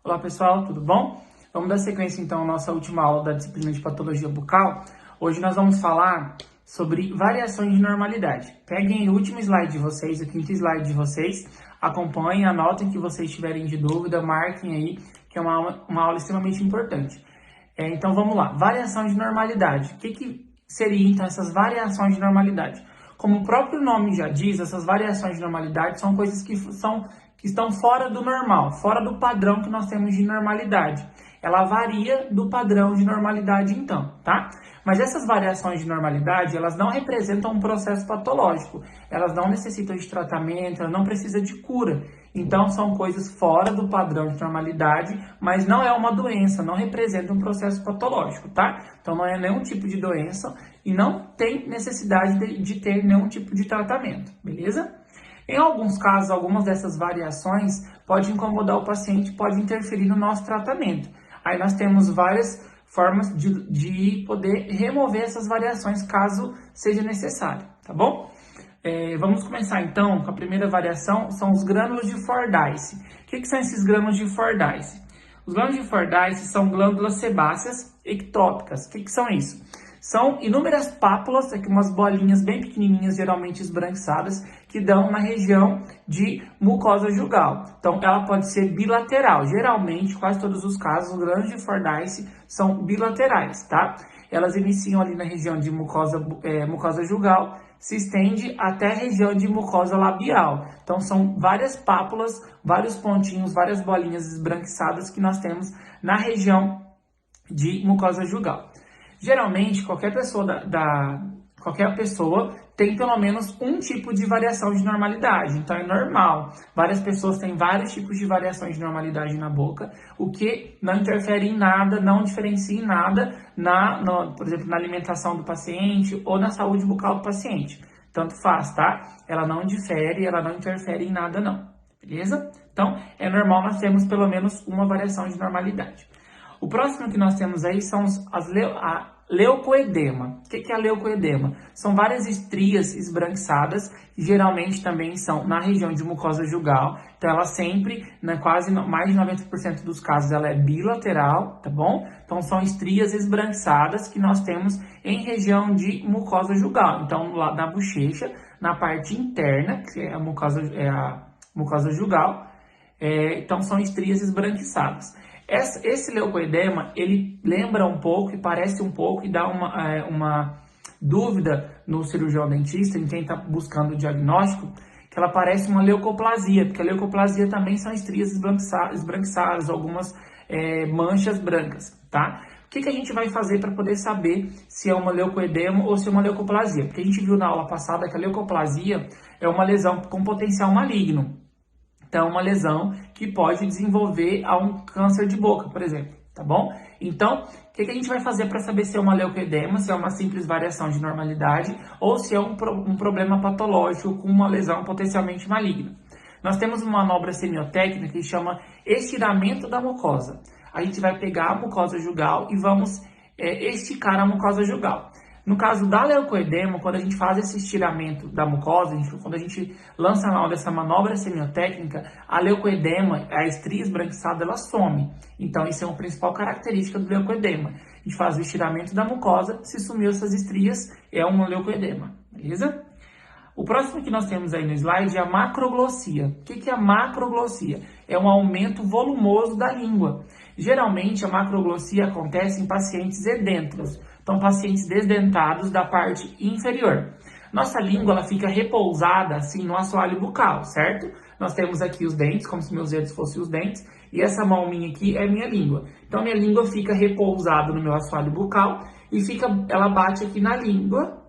Olá pessoal, tudo bom? Vamos dar sequência então à nossa última aula da disciplina de patologia bucal. Hoje nós vamos falar sobre variações de normalidade. Peguem o último slide de vocês, o quinto slide de vocês, acompanhem, anotem que vocês tiverem de dúvida, marquem aí, que é uma aula extremamente importante. Então vamos lá, variação de normalidade. O que seria então essas variações de normalidade? Como o próprio nome já diz, essas variações de normalidade são coisas que estão fora do normal, fora do padrão que nós temos de normalidade. Ela varia do padrão de normalidade então, tá? Mas essas variações de normalidade, elas não representam um processo patológico. Elas não necessitam de tratamento, elas não precisam de cura. Então, são coisas fora do padrão de normalidade, mas não é uma doença, não representa um processo patológico, tá? Então, não é nenhum tipo de doença e não tem necessidade de ter nenhum tipo de tratamento, beleza? Em alguns casos, algumas dessas variações podem incomodar o paciente, pode interferir no nosso tratamento. Aí nós temos várias formas de poder remover essas variações caso seja necessário, tá bom? Vamos começar então com a primeira variação, são os grânulos de Fordyce. O que são esses grânulos de Fordyce? Os grânulos de Fordyce são glândulas sebáceas ectópicas. O que são isso? São inúmeras pápulas, aqui umas bolinhas bem pequenininhas, geralmente esbranquiçadas, que dão na região de mucosa jugal. Então, ela pode ser bilateral. Geralmente, quase todos os casos, os grânulos de Fordyce são bilaterais, tá? Elas iniciam ali na região de mucosa jugal, se estende até a região de mucosa labial. Então, são várias pápulas, vários pontinhos, várias bolinhas esbranquiçadas que nós temos na região de mucosa jugal. Geralmente, qualquer pessoa tem pelo menos um tipo de variação de normalidade, então é normal. Várias pessoas têm vários tipos de variações de normalidade na boca, o que não interfere em nada, não diferencia em nada, por exemplo, na alimentação do paciente ou na saúde bucal do paciente. Tanto faz, tá? Ela não difere, ela não interfere em nada não, beleza? Então, é normal nós termos pelo menos uma variação de normalidade. O próximo que nós temos aí são a leucoedema. O que é a leucoedema? São várias estrias esbranquiçadas, geralmente também são na região de mucosa jugal. Então, ela sempre, quase mais de 90% dos casos, ela é bilateral, tá bom? Então, são estrias esbranquiçadas que nós temos em região de mucosa jugal. Então, lá na bochecha, na parte interna, que é a mucosa jugal, então são estrias esbranquiçadas. Esse leucoedema, ele lembra um pouco e parece um pouco e dá uma dúvida no cirurgião dentista, em quem está buscando o diagnóstico, que ela parece uma leucoplasia, porque a leucoplasia também são estrias esbranquiçadas, algumas manchas brancas, tá? O que a gente vai fazer para poder saber se é uma leucoedema ou se é uma leucoplasia? Porque a gente viu na aula passada que a leucoplasia é uma lesão com potencial maligno. Então, uma lesão que pode desenvolver a um câncer de boca, por exemplo, tá bom? Então, o que a gente vai fazer para saber se é uma leucoedema, se é uma simples variação de normalidade ou se é um problema patológico com uma lesão potencialmente maligna? Nós temos uma manobra semiotécnica que chama estiramento da mucosa. A gente vai pegar a mucosa jugal e vamos esticar a mucosa jugal. No caso da leucoedema, quando a gente faz esse estiramento da mucosa, quando a gente lança na mão dessa manobra semiotécnica, a leucoedema, a estria esbranquiçada, ela some. Então, isso é uma principal característica do leucoedema. A gente faz o estiramento da mucosa, se sumiu essas estrias, é um leucoedema, beleza? O próximo que nós temos aí no slide é a macroglossia. O que é a macroglossia? É um aumento volumoso da língua. Geralmente, a macroglossia acontece em pacientes edêntulos. Então, pacientes desdentados da parte inferior. Nossa língua ela fica repousada assim no assoalho bucal, certo? Nós temos aqui os dentes, como se meus dedos fossem os dentes, e essa mão minha aqui é minha língua. Então, minha língua fica repousada no meu assoalho bucal e ela bate aqui na língua,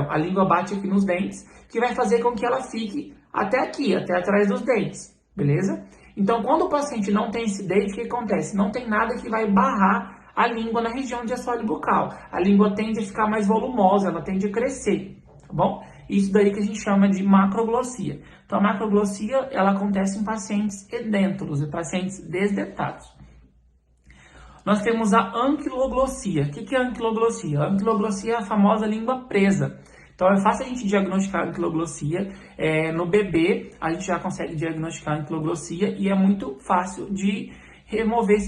a língua bate aqui nos dentes, que vai fazer com que ela fique até aqui, até atrás dos dentes, beleza? Então, quando o paciente não tem esse dente, o que acontece? Não tem nada que vai barrar a língua na região de assoalho bucal. A língua tende a ficar mais volumosa, ela tende a crescer, tá bom? Isso daí que a gente chama de macroglossia. Então, a macroglossia, ela acontece em pacientes edêntulos, em pacientes desdentados. Nós temos a anquiloglossia. O que é a anquiloglossia? A anquiloglossia é a famosa língua presa. Então, é fácil a gente diagnosticar a anquiloglossia. No bebê, a gente já consegue diagnosticar a anquiloglossia e é muito fácil de remover,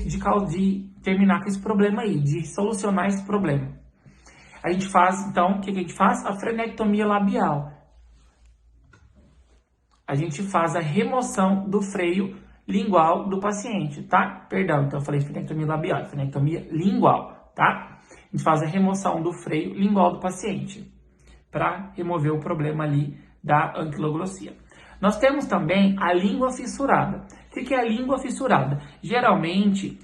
de terminar com esse problema aí, de solucionar esse problema. A gente faz, então, o que a gente faz? A frenectomia labial. A gente faz a remoção do freio lingual do paciente, tá? Perdão, então eu falei frenectomia labial, frenectomia lingual, tá? A gente faz a remoção do freio lingual do paciente para remover o problema ali da anquiloglossia. Nós temos também a língua fissurada. O que é a língua fissurada? Geralmente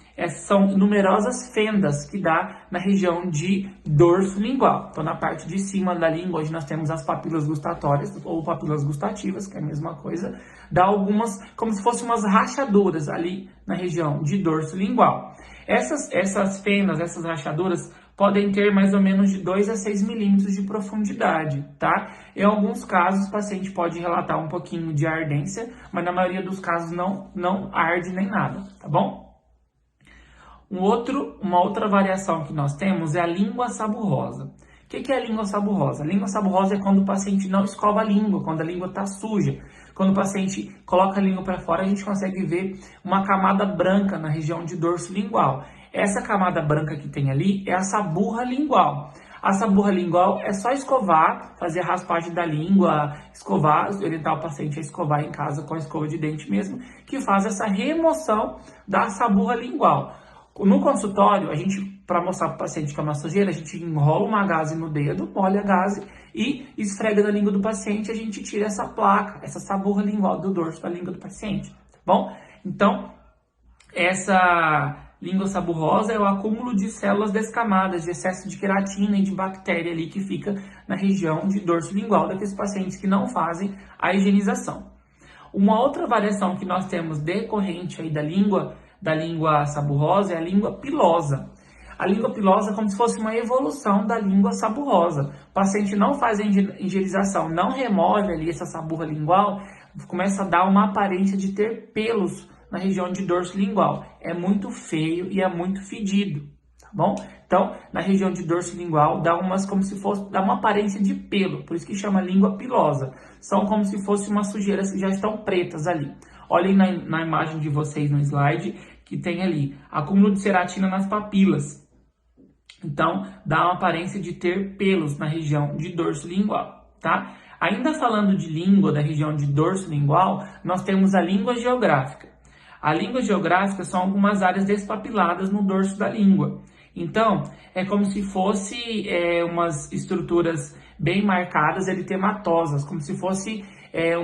são numerosas fendas que dá na região de dorso lingual. Então, na parte de cima da língua, onde nós temos as papilas gustatórias ou papilas gustativas, que é a mesma coisa, dá algumas, como se fossem umas rachaduras ali na região de dorso lingual. Essas fendas, essas rachaduras, podem ter mais ou menos de 2 a 6 milímetros de profundidade, tá? Em alguns casos, o paciente pode relatar um pouquinho de ardência, mas na maioria dos casos não arde nem nada, tá bom? Uma outra variação que nós temos é a língua saburrosa. O que é a língua saburrosa? A língua saburrosa é quando o paciente não escova a língua, quando a língua está suja. Quando o paciente coloca a língua para fora, a gente consegue ver uma camada branca na região de dorso lingual. Essa camada branca que tem ali é a saburra lingual. A saburra lingual é só escovar, fazer a raspagem da língua, escovar, orientar o paciente a escovar em casa com a escova de dente mesmo, que faz essa remoção da saburra lingual. No consultório, a gente, para mostrar para o paciente que é uma sujeira, a gente enrola uma gaze no dedo, molha a gaze e esfrega na língua do paciente, a gente tira essa placa, essa saburra lingual do dorso da língua do paciente, tá bom? Então, essa língua saburrosa é o acúmulo de células descamadas, de excesso de queratina e de bactéria ali que fica na região de dorso lingual daqueles pacientes que não fazem a higienização. Uma outra variação que nós temos decorrente aí da língua saburrosa é a língua pilosa. A língua pilosa é como se fosse uma evolução da língua saburrosa. O paciente não faz a higienização, não remove ali essa saburra lingual, começa a dar uma aparência de ter pelos na região de dorso lingual. É muito feio e é muito fedido, tá bom? Então, na região de dorso lingual, dá uma aparência de pelo, por isso que chama língua pilosa. São como se fossem umas sujeiras que já estão pretas ali. Olhem na imagem de vocês no slide, que tem ali acúmulo de ceratina nas papilas. Então, dá uma aparência de ter pelos na região de dorso lingual, tá? Ainda falando de língua da região de dorso lingual, nós temos a língua geográfica. A língua geográfica são algumas áreas despapiladas no dorso da língua. Então, é como se fosse umas estruturas bem marcadas, eritematosas, como se fosse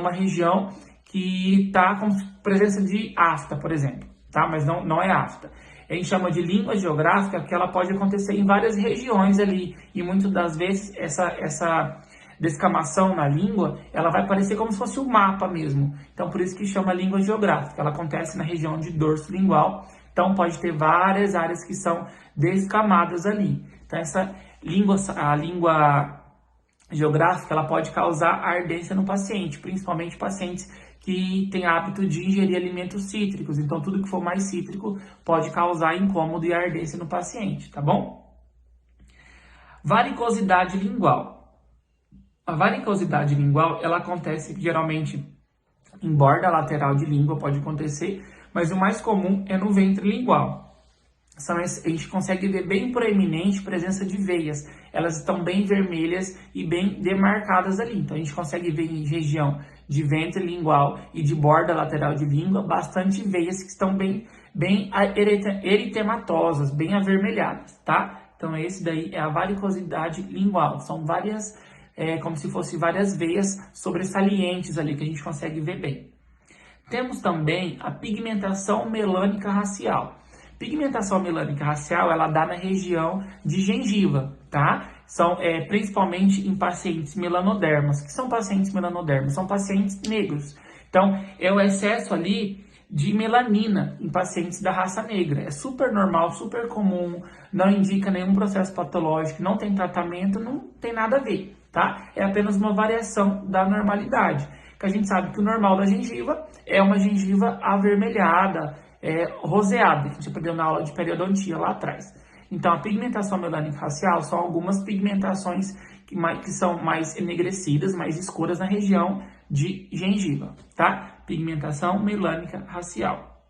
uma região que está com presença de afta, por exemplo, tá? Mas não é afta. A gente chama de língua geográfica porque ela pode acontecer em várias regiões ali, e muitas das vezes essa descamação na língua, ela vai parecer como se fosse um mapa mesmo. Então, por isso que chama língua geográfica. Ela acontece na região de dorso lingual. Então, pode ter várias áreas que são descamadas ali. Então, a língua geográfica, ela pode causar ardência no paciente, principalmente pacientes que têm hábito de ingerir alimentos cítricos. Então, tudo que for mais cítrico pode causar incômodo e ardência no paciente, tá bom? Varicosidade lingual. A varicosidade lingual, ela acontece geralmente em borda lateral de língua, pode acontecer, mas o mais comum é no ventre lingual. A gente consegue ver bem proeminente presença de veias. Elas estão bem vermelhas e bem demarcadas ali. Então, a gente consegue ver em região de ventre lingual e de borda lateral de língua bastante veias que estão bem eritematosas, bem avermelhadas, tá? Então, esse daí é a varicosidade lingual. São como se fossem várias veias sobressalientes ali que a gente consegue ver bem. Temos também a pigmentação melânica racial. Pigmentação melânica racial, ela dá na região de gengiva, tá? São principalmente em pacientes melanodermas. O que são pacientes melanodermas? São pacientes negros. Então, é o excesso ali de melanina em pacientes da raça negra. É super normal, super comum, não indica nenhum processo patológico, não tem tratamento, não tem nada a ver, tá? É apenas uma variação da normalidade. Que a gente sabe que o normal da gengiva é uma gengiva avermelhada, roseada, que a gente aprendeu na aula de periodontia lá atrás. Então, a pigmentação melânica racial são algumas pigmentações que são mais enegrecidas, mais escuras na região de gengiva, tá? Pigmentação melânica racial.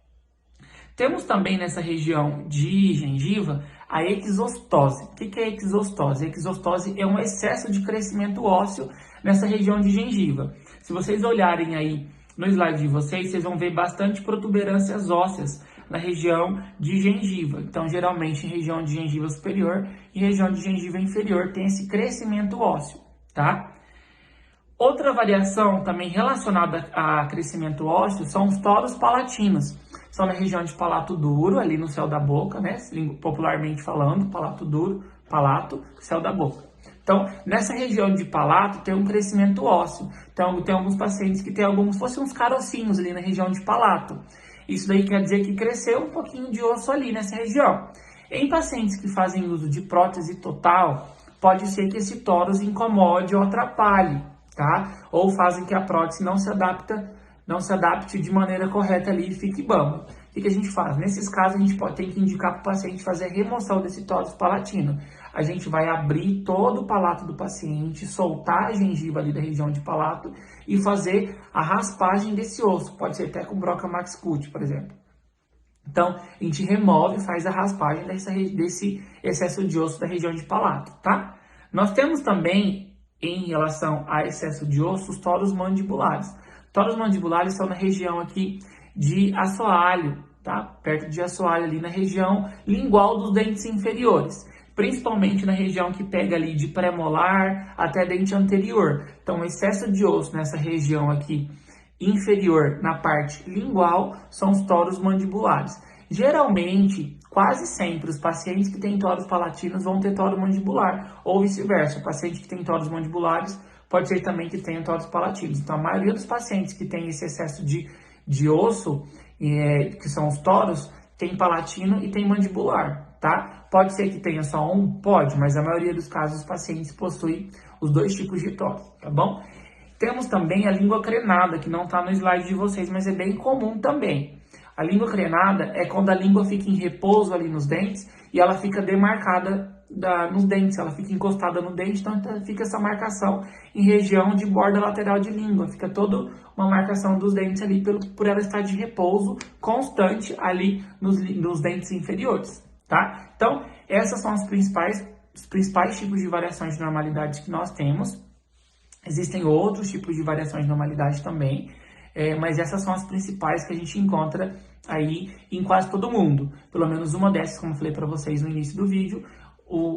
Temos também nessa região de gengiva a exostose. O que é a exostose? A exostose é um excesso de crescimento ósseo nessa região de gengiva. Se vocês olharem aí no slide de vocês, vocês vão ver bastante protuberâncias ósseas na região de gengiva. Então, geralmente, em região de gengiva superior e região de gengiva inferior tem esse crescimento ósseo, tá? Outra variação também relacionada a crescimento ósseo são os toros palatinos. São na região de palato duro, ali no céu da boca, né? Popularmente falando, palato duro, palato, céu da boca. Então, nessa região de palato tem um crescimento ósseo. Então, tem alguns pacientes que tem alguns, fossem uns carocinhos ali na região de palato. Isso daí quer dizer que cresceu um pouquinho de osso ali nessa região. Em pacientes que fazem uso de prótese total, pode ser que esse tórus incomode ou atrapalhe, tá? Ou fazem que a prótese não se adapte de maneira correta ali e fique bamba. O que a gente faz? Nesses casos, a gente tem que indicar para o paciente fazer a remoção desse tórus palatino. A gente vai abrir todo o palato do paciente, soltar a gengiva ali da região de palato e fazer a raspagem desse osso. Pode ser até com broca maxcut, por exemplo. Então, a gente remove, faz a raspagem desse excesso de osso da região de palato, tá? Nós temos também, em relação a excesso de osso, os toros mandibulares. Toros mandibulares são na região aqui de assoalho, tá? Perto de assoalho, ali na região lingual dos dentes inferiores. Principalmente na região que pega ali de pré-molar até dente anterior. Então, o excesso de osso nessa região aqui inferior, na parte lingual, são os toros mandibulares. Geralmente, quase sempre, os pacientes que têm toros palatinos vão ter toro mandibular, ou vice-versa. O paciente que tem toros mandibulares pode ser também que tenha toros palatinos. Então, a maioria dos pacientes que tem esse excesso de osso, que são os toros, tem palatino e tem mandibular, tá? Pode ser que tenha só um? Pode, mas a maioria dos casos os pacientes possuem os dois tipos de toros, tá bom? Temos também a língua crenada, que não está no slide de vocês, mas é bem comum também. A língua crenada é quando a língua fica em repouso ali nos dentes e ela fica demarcada nos dentes, ela fica encostada no dente, então fica essa marcação em região de borda lateral de língua, fica toda uma marcação dos dentes ali por ela estar de repouso constante ali nos dentes inferiores, tá? Então, essas são os principais tipos de variações de normalidade que nós temos. Existem outros tipos de variações de normalidade também, mas essas são as principais que a gente encontra aí em quase todo mundo. Pelo menos uma dessas, como eu falei para vocês no início do vídeo,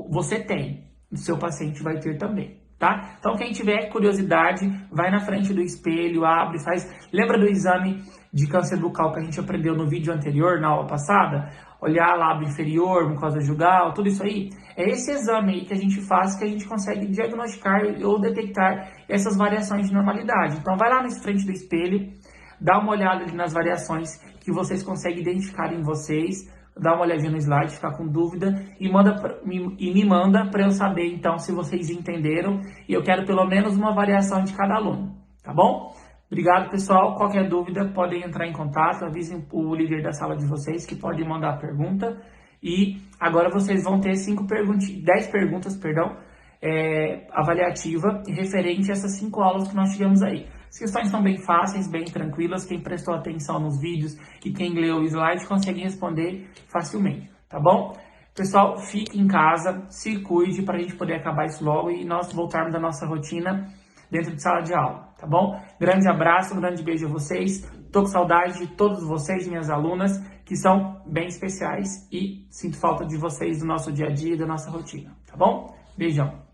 você tem, o seu paciente vai ter também, tá? Então, quem tiver curiosidade, vai na frente do espelho, abre, faz... Lembra do exame de câncer bucal que a gente aprendeu no vídeo anterior, na aula passada? Olhar lábio inferior, mucosa jugal, tudo isso aí. É esse exame aí que a gente faz, que a gente consegue diagnosticar ou detectar essas variações de normalidade. Então, vai lá na frente do espelho, dá uma olhada ali nas variações que vocês conseguem identificar em vocês, dá uma olhadinha no slide, ficar com dúvida e me manda para eu saber, então, se vocês entenderam. E eu quero pelo menos uma variação de cada aluno, tá bom? Obrigado, pessoal. Qualquer dúvida, podem entrar em contato, avisem o líder da sala de vocês que pode mandar pergunta. E agora vocês vão ter 10 perguntas, avaliativa referente a essas 5 aulas que nós tivemos aí. As questões são bem fáceis, bem tranquilas. Quem prestou atenção nos vídeos e quem leu o slide consegue responder facilmente, tá bom? Pessoal, fique em casa, se cuide para a gente poder acabar isso logo e nós voltarmos à nossa rotina dentro de sala de aula, tá bom? Grande abraço, um grande beijo a vocês. Tô com saudade de todos vocês, minhas alunas, que são bem especiais e sinto falta de vocês do nosso dia a dia e da nossa rotina, tá bom? Beijão.